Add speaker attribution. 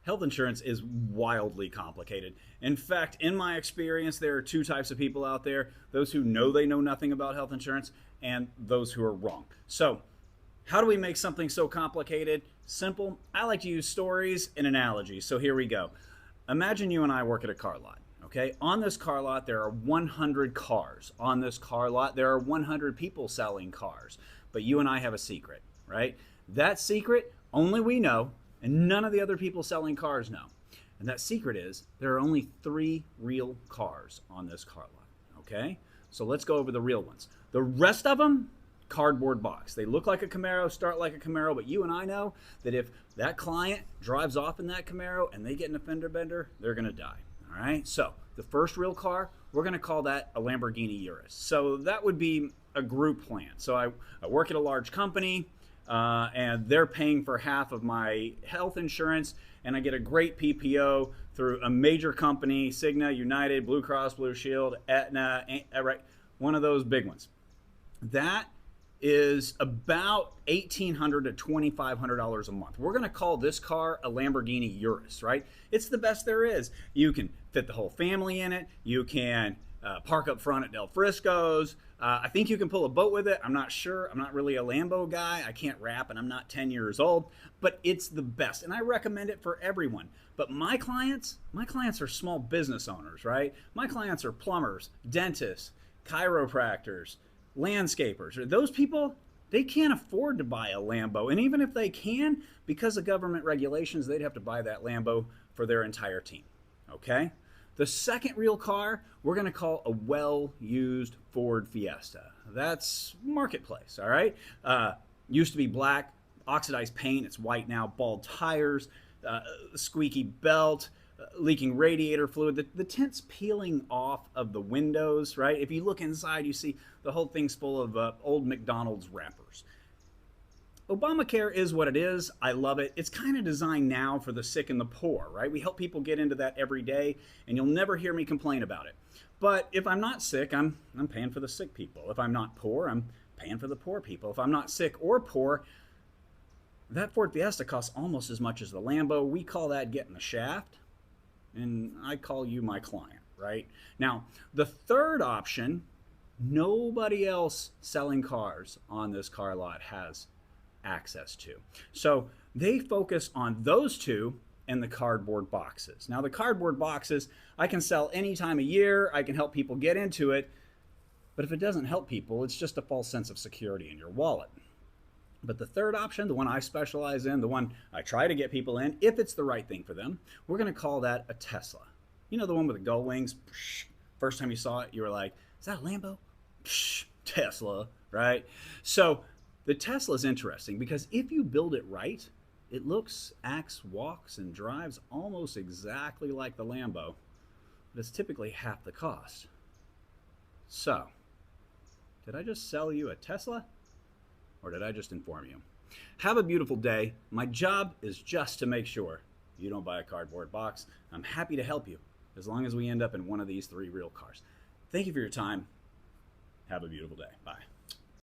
Speaker 1: Health insurance is wildly complicated. In fact, in my experience, there are two types of people out there: those who know they know nothing about health insurance and those who are wrong. So, how do we make something so complicated simple? I like to use stories and analogies. So, here we go. Imagine you and I work at a car lot. Okay, on this car lot, there are 100 cars. On this car lot, there are 100 people selling cars. But you and I have a secret, right? That secret only we know, and none of the other people selling cars know. And that secret is there are only 3 real cars on this car lot. Okay? So let's go over the real ones. The rest of them, cardboard box. They look like a Camaro, start like a Camaro, but you and I know that if that client drives off in that Camaro and they get in a fender bender, they're going to die. All right? So the first real car, we're going to call that a Lamborghini Urus. So that would be a group plan. So I work at a large company. And they're paying for half of my health insurance, and I get a great PPO through a major company: Cigna, United, Blue Cross Blue Shield, Aetna, right? One of those big ones. That is about $1,800 to $2,500 a month. We're going to call this car a Lamborghini Urus, right? It's the best there is. You can fit the whole family in it. You can park up front at Del Frisco's. I think you can pull a boat with it. I'm not sure. I'm not really a Lambo guy. I can't rap, and I'm not 10 years old, but it's the best, and I recommend it for everyone. But my clients are small business owners, right? My clients are plumbers, dentists, chiropractors, landscapers. Those people, they can't afford to buy a Lambo, and even if they can, because of government regulations, they'd have to buy that Lambo for their entire team, okay? The second real car, we're going to call a well-used Ford Fiesta. That's marketplace, all right? Used to be black, oxidized paint. It's white now. Bald tires, squeaky belt, leaking radiator fluid. The tint's peeling off of the windows, right? If you look inside, you see the whole thing's full of old McDonald's wrappers. Obamacare is what it is. I love it. It's kind of designed now for the sick and the poor, right? We help people get into that every day, and you'll never hear me complain about it. But if I'm not sick, I'm paying for the sick people. If I'm not poor, I'm paying for the poor people. If I'm not sick or poor, that Ford Fiesta costs almost as much as the Lambo. We call that getting the shaft, and I call you my client, right? Now, the third option, nobody else selling cars on this car lot has access to. So they focus on those two and the cardboard boxes. Now the cardboard boxes I can sell any time of year. I can help people get into it. But if it doesn't help people, it's just a false sense of security in your wallet. But the third option, the one I specialize in, the one I try to get people in, if it's the right thing for them, we're going to call that a Tesla. You know, the one with the gull wings? First time you saw it, you were like, is that a Lambo? Tesla, right? So the Tesla is interesting because if you build it right, it looks, acts, walks, and drives almost exactly like the Lambo, but it's typically half the cost. So, did I just sell you a Tesla, or did I just inform you? Have a beautiful day. My job is just to make sure you don't buy a cardboard box. I'm happy to help you as long as we end up in one of these 3 real cars. Thank you for your time. Have a beautiful day. Bye.